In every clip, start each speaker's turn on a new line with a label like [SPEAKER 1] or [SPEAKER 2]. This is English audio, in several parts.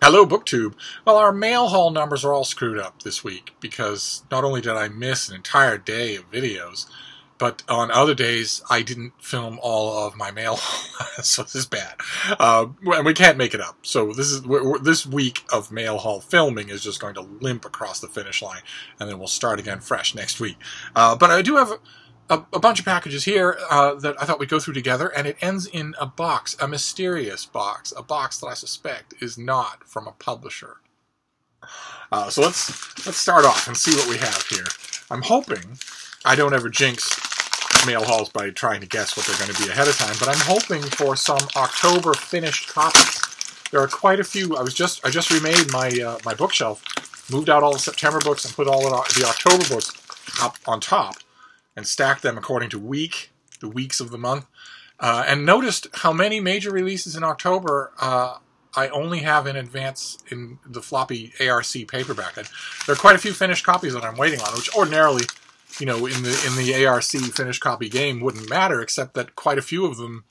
[SPEAKER 1] Hello, BookTube. Well, our mail haul numbers are all screwed up this week because not only did I miss an entire day of videos, but on other days I didn't film all of my mail haul, so this is bad. And we can't make it up. So this week of mail haul filming is just going to limp across the finish line, and then we'll start again fresh next week. But I do have a bunch of packages here that I thought we'd go through together, and it ends in a box, a mysterious box, a box that I suspect is not from a publisher. So let's start off and see what we have here. I'm hoping I don't ever jinx mail hauls by trying to guess what they're going to be ahead of time, but I'm hoping for some October finished copies. There are quite a few. I just remade my my bookshelf, moved out all the September books and put all of the October books up on top, and stacked them according to the weeks of the month, and noticed how many major releases in October I only have in advance in the floppy ARC paperback. There are quite a few finished copies that I'm waiting on, which ordinarily, you know, in the ARC finished copy game wouldn't matter, except that quite a few of them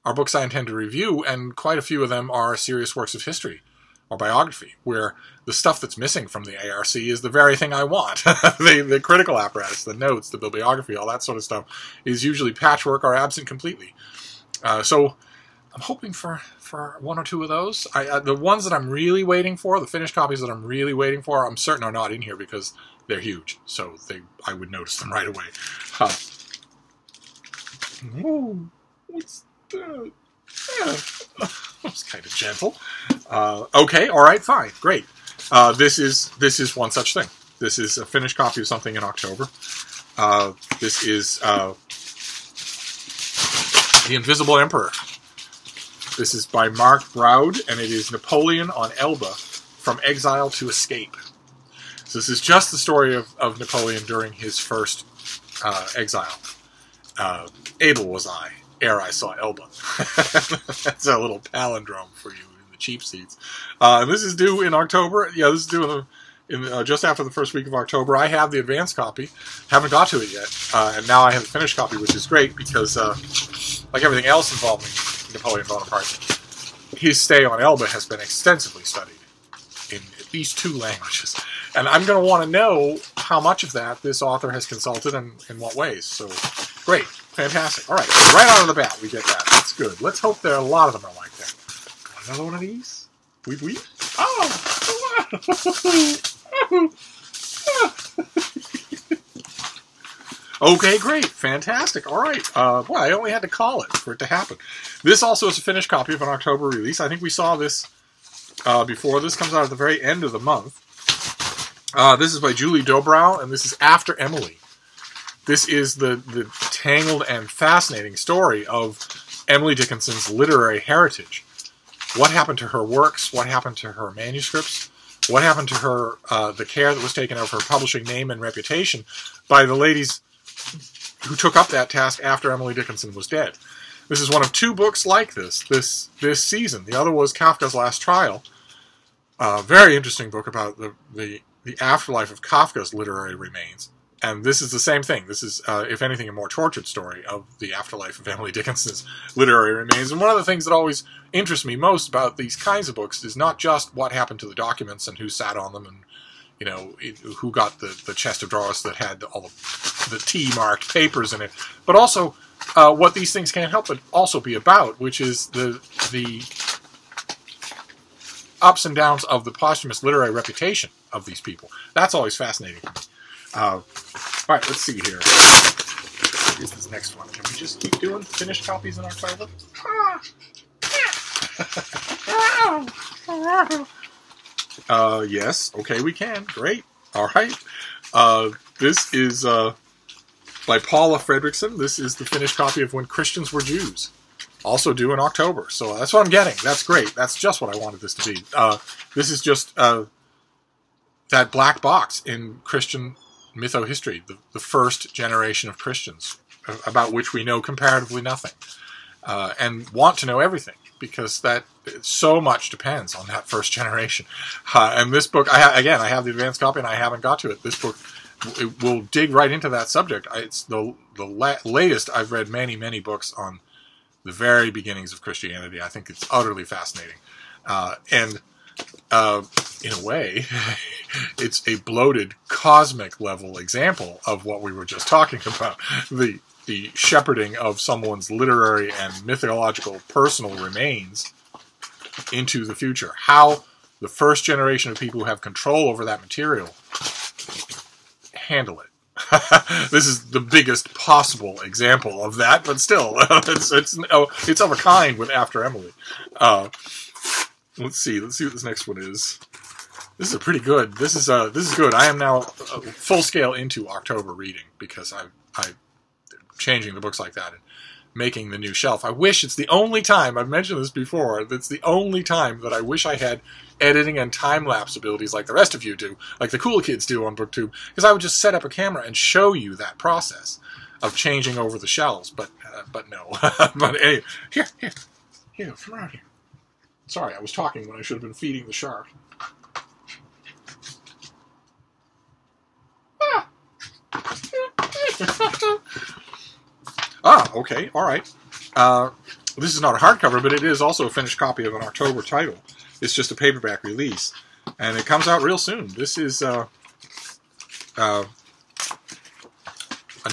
[SPEAKER 1] are books I intend to review, and quite a few of them are serious works of history or biography, where the stuff that's missing from the ARC is the very thing I want. the critical apparatus, the notes, the bibliography, all that sort of stuff is usually patchwork or absent completely. So I'm hoping for one or two of those. The ones that I'm really waiting for, the finished copies that I'm really waiting for, I'm certain are not in here because they're huge, so I would notice them right away. Whoa, what's that? That was kind of gentle. Okay, all right, fine, great. This is one such thing. This is a finished copy of something in October. This is The Invisible Emperor. This is by Mark Broud, and it is Napoleon on Elba, From Exile to Escape. So this is just the story of Napoleon during his first exile. Able was I, ere I saw Elba. That's a little palindrome for you in the cheap seats. And this is due in October. Yeah, this is due in just after the first week of October. I have the advanced copy. Haven't got to it yet. And now I have the finished copy, which is great because, like everything else involving Napoleon Bonaparte, his stay on Elba has been extensively studied in at least 2 languages. And I'm going to want to know how much of that this author has consulted and in what ways. So, great. Fantastic. All right. So right out of the bat, we get that. That's good. Let's hope there are a lot of them are like that. Another one of these? Weep. Oh! Okay, great. Fantastic. All right. Boy, I only had to call it for it to happen. This also is a finished copy of an October release. I think we saw this before. This comes out at the very end of the month. This is by Julie Dobrow, and this is After Emily. This is the tangled and fascinating story of Emily Dickinson's literary heritage. What happened to her works? What happened to her manuscripts? What happened to her, the care that was taken of her publishing name and reputation by the ladies who took up that task after Emily Dickinson was dead? This is one of 2 books like this season. The other was Kafka's Last Trial. Very interesting book about the afterlife of Kafka's literary remains. And this is the same thing. This is, if anything, a more tortured story of the afterlife of Emily Dickinson's literary remains. And one of the things that always interests me most about these kinds of books is not just what happened to the documents and who sat on them and, you know, who got the chest of drawers that had all the T-marked papers in it, but also what these things can't help but also be about, which is the ups and downs of the posthumous literary reputation of these people. That's always fascinating to me. All right, let's see here. Here's this next one. Can we just keep doing finished copies in October? Yes. Okay, we can. Great. All right. This is by Paula Fredrickson. This is the finished copy of When Christians Were Jews. Also due in October. So that's what I'm getting. That's great. That's just what I wanted this to be. This is just that black box in Christian mytho-history, the first generation of Christians, about which we know comparatively nothing, and want to know everything, because that so much depends on that first generation. And this book, I have the advanced copy, and I haven't got to it. This book it will dig right into that subject. It's the latest. I've read many, many books on the very beginnings of Christianity. I think it's utterly fascinating. And in a way, it's a bloated cosmic level example of what we were just talking about. The shepherding of someone's literary and mythological personal remains into the future. How the first generation of people who have control over that material handle it. This is the biggest possible example of that, but still, it's of a kind with After Emily. Let's see what this next one is. This is pretty good. This is good. I am now full scale into October reading because I'm changing the books like that and making the new shelf. I wish it's the only time, I've mentioned this before, it's the only time that I wish I had editing and time-lapse abilities like the rest of you do, like the cool kids do on BookTube, because I would just set up a camera and show you that process of changing over the shelves, but no. But anyway, here, come around here. Sorry, I was talking when I should have been feeding the shark. Okay, all right. This is not a hardcover, but it is also a finished copy of an October title. It's just a paperback release, and it comes out real soon. This is A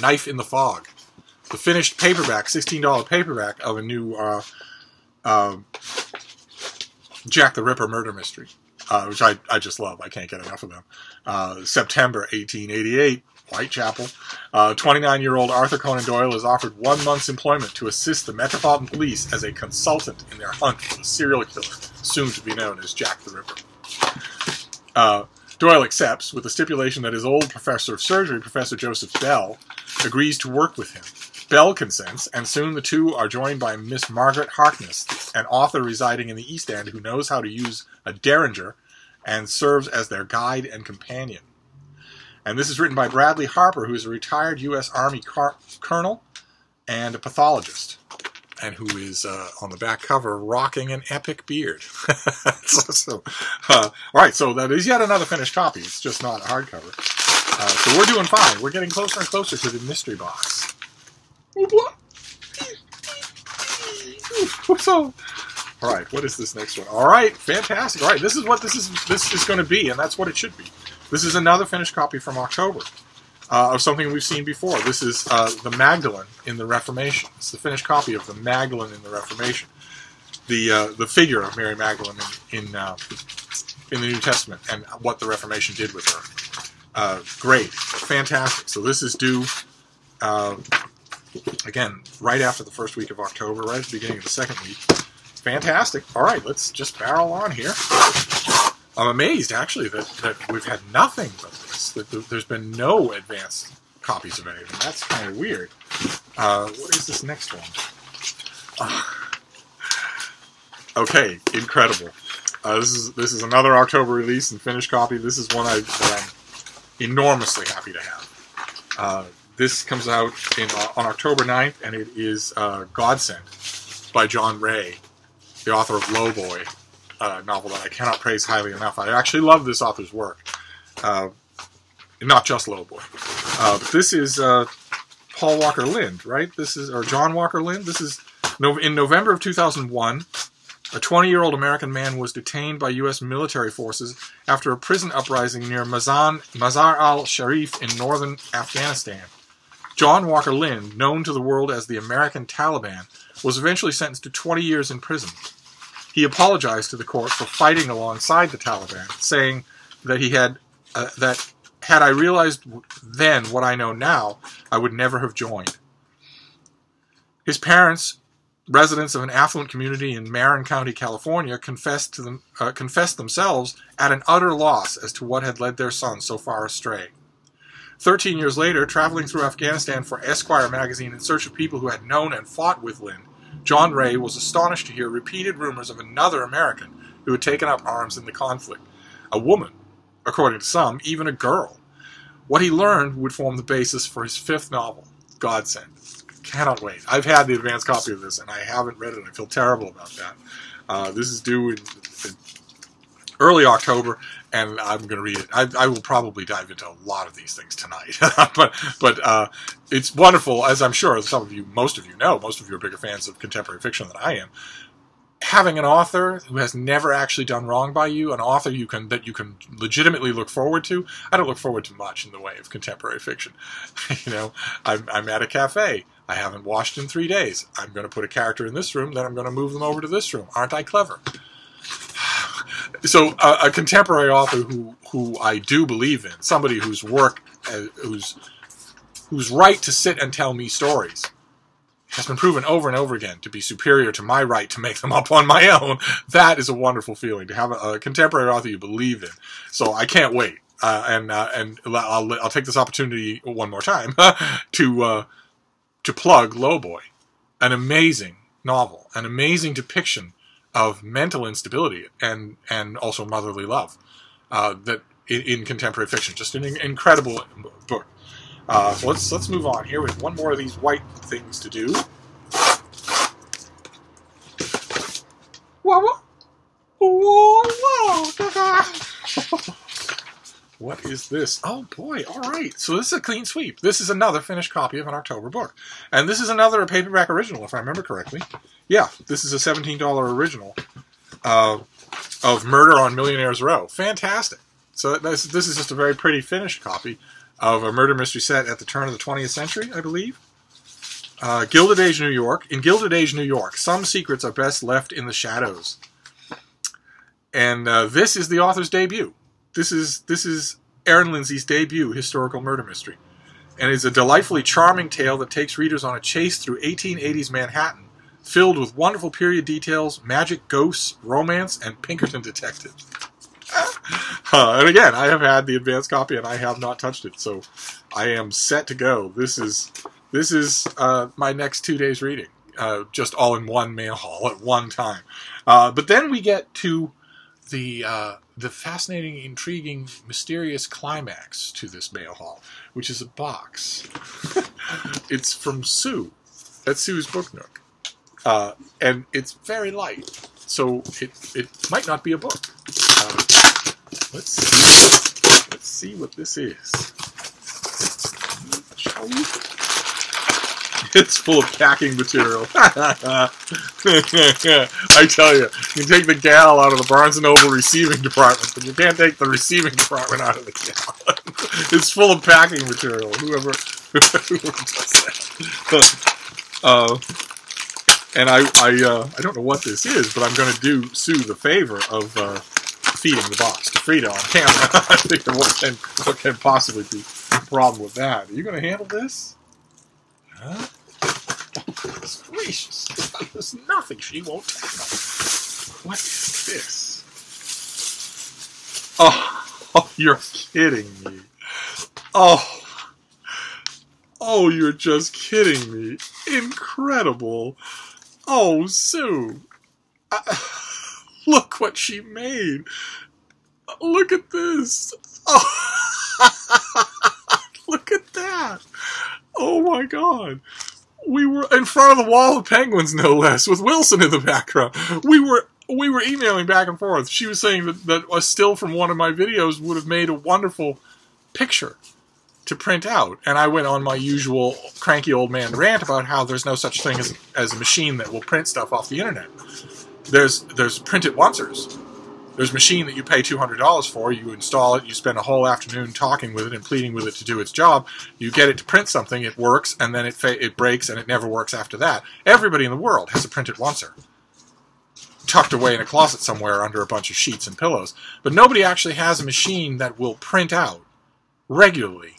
[SPEAKER 1] Knife in the Fog, the finished paperback, $16 paperback of a new Jack the Ripper murder mystery, which I just love. I can't get enough of them. September 1888. Whitechapel. 29-year-old Arthur Conan Doyle is offered 1 month's employment to assist the Metropolitan Police as a consultant in their hunt for the serial killer, soon to be known as Jack the Ripper. Doyle accepts, with the stipulation that his old professor of surgery, Professor Joseph Bell, agrees to work with him. Bell consents, and soon the two are joined by Miss Margaret Harkness, an author residing in the East End who knows how to use a derringer and serves as their guide and companion. And this is written by Bradley Harper, who is a retired U.S. Army colonel and a pathologist, and who is, on the back cover, rocking an epic beard. All right, so that is yet another finished copy. It's just not a hardcover. So we're doing fine. We're getting closer and closer to the mystery box. So, all right, what is this next one? All right, fantastic. All right, this is what this is going to be, and that's what it should be. This is another finished copy from October of something we've seen before. This is the Magdalene in the Reformation. It's the finished copy of the Magdalene in the Reformation, the figure of Mary Magdalene in the New Testament and what the Reformation did with her. Great, fantastic. So this is due again right after the first week of October, right at the beginning of the second week. Fantastic. All right, let's just barrel on here. I'm amazed, actually, that we've had nothing but this. That there's been no advanced copies of anything. That's kind of weird. What is this next one? Okay, incredible. This is another October release and finished copy. This is one that I'm enormously happy to have. This comes out on October 9th, and it is Godsend by John Ray, the author of Lowboy. Novel that I cannot praise highly enough. I actually love this author's work. Not just Lowboy. But this is Paul Walker Lind, right? Or John Walker Lind. This is in November of 2001. A 20-year-old American man was detained by U.S. military forces after a prison uprising near Mazar al-Sharif in northern Afghanistan. John Walker Lind, known to the world as the American Taliban, was eventually sentenced to 20 years in prison. He apologized to the court for fighting alongside the Taliban, saying that had I realized then what I know now, I would never have joined. His parents, residents of an affluent community in Marin County, California, confessed themselves at an utter loss as to what had led their son so far astray. 13 years later, traveling through Afghanistan for Esquire magazine in search of people who had known and fought with Lind, John Ray was astonished to hear repeated rumors of another American who had taken up arms in the conflict. A woman, according to some, even a girl. What he learned would form the basis for his fifth novel, Godsend. Cannot wait. I've had the advanced copy of this, and I haven't read it. I feel terrible about that. This is due in early October, and I'm going to read it. I will probably dive into a lot of these things tonight. but it's wonderful, as I'm sure most of you know, most of you are bigger fans of contemporary fiction than I am. having an author who has never actually done wrong by you, an author that you can legitimately look forward to. I don't look forward to much in the way of contemporary fiction. You know, I'm at a cafe. I haven't washed in 3 days. I'm going to put a character in this room, then I'm going to move them over to this room. Aren't I clever? So a contemporary author who I do believe in, somebody whose work, whose right to sit and tell me stories has been proven over and over again to be superior to my right to make them up on my own. That is a wonderful feeling, to have a contemporary author you believe in. So I can't wait. And I'll take this opportunity one more time to plug Lowboy, an amazing novel, an amazing depiction of mental instability and also motherly love that in contemporary fiction. Just an incredible book. So let's move on here with one more of these white things to do. Whoa, whoa, whoa. What is this? Oh boy, alright. So this is a clean sweep. This is another finished copy of an October book. And this is another paperback original, if I remember correctly. Yeah, this is a $17 original of Murder on Millionaire's Row. Fantastic. So this is just a very pretty finished copy of a murder mystery set at the turn of the 20th century, I believe. Gilded Age, New York. In Gilded Age, New York, some secrets are best left in the shadows. And this is the author's debut. This is Erin Lindsay's debut historical murder mystery. And it's a delightfully charming tale that takes readers on a chase through 1880s Manhattan, filled with wonderful period details, magic, ghosts, romance, and Pinkerton detectives. And again, I have had the advanced copy and I have not touched it, so I am set to go. This is my next 2 days reading, just all in one mail haul at one time. But then we get to the fascinating, intriguing, mysterious climax to this mail haul, which is a box. It's from Sue at Sue's Book Nook, and it's very light, so it might not be a book. Let's see what this is. Shall we? It's full of packing material. I tell you, you can take the gal out of the Barnes & Noble receiving department, but you can't take the receiving department out of the gal. It's full of packing material. Whoever does that. And I don't know what this is, but I'm going to do Sue the favor of feeding the box to Frida on camera. I think what can possibly be a problem with that? Are you going to handle this? Huh? Oh, goodness gracious. There's nothing she won't tackle. What is this? Oh, you're kidding me. Oh, you're just kidding me. Incredible. Oh, Sue. Look what she made. Look at this. Oh. Look at that. Oh my God. We were in front of the wall of penguins, no less, with Wilson in the background. We were emailing back and forth. She was saying that a still from one of my videos would have made a wonderful picture to print out. And I went on my usual cranky old man rant about how there's no such thing as a machine that will print stuff off the internet. There's print-it-oncers. There's a machine that you pay $200 for, you install it, you spend a whole afternoon talking with it and pleading with it to do its job, you get it to print something, it works, and then it breaks and it never works after that. Everybody in the world has a print-it-oncer tucked away in a closet somewhere under a bunch of sheets and pillows. But nobody actually has a machine that will print out regularly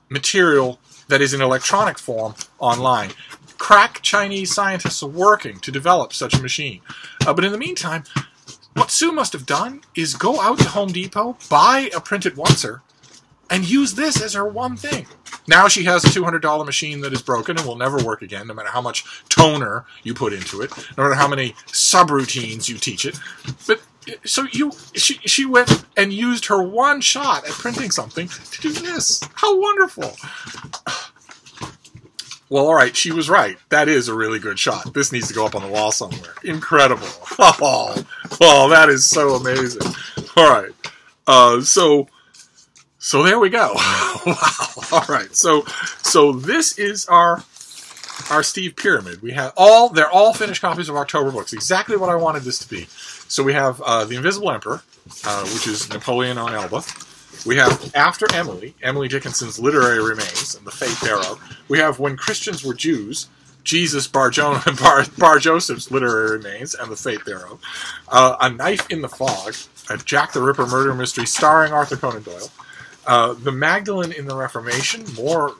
[SPEAKER 1] material that is in electronic form online. Crack Chinese scientists are working to develop such a machine. But in the meantime, what Sue must have done is go out to Home Depot, buy a print-it-oncer, and use this as her one thing. Now she has a $200 machine that is broken and will never work again, no matter how much toner you put into it, no matter how many subroutines you teach it. But so she went and used her one shot at printing something to do this. How wonderful! Well, all right, she was right. That is a really good shot. This needs to go up on the wall somewhere. Incredible. Oh, that is so amazing. All right. So there we go. Wow. All right. So this is our our Steve Pyramid. They're all finished copies of October books, exactly what I wanted this to be. So we have The Invisible Emperor, which is Napoleon on Elba. We have After Emily, Emily Dickinson's Literary Remains and the Fate Thereof. We have When Christians Were Jews, Jesus Bar Joseph's Literary Remains and the Fate Thereof. A Knife in the Fog, a Jack the Ripper murder mystery starring Arthur Conan Doyle. The Magdalene in the Reformation, more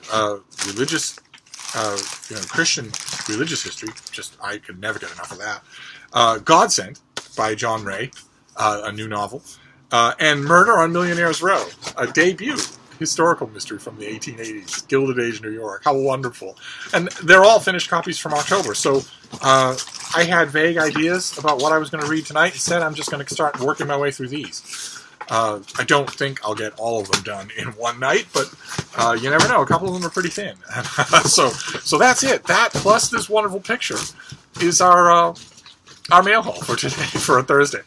[SPEAKER 1] religious, Christian religious history. I could never get enough of that. Godsend by John Ray, a new novel. And Murder on Millionaire's Row, a debut historical mystery from the 1880s, Gilded Age, New York. How wonderful. And they're all finished copies from October. So I had vague ideas about what I was going to read tonight. Instead, I'm just going to start working my way through these. I don't think I'll get all of them done in one night, but you never know. A couple of them are pretty thin. So that's it. That plus this wonderful picture is our mail haul for today, for a Thursday.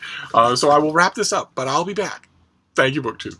[SPEAKER 1] So I will wrap this up, but I'll be back. Thank you, BookTube.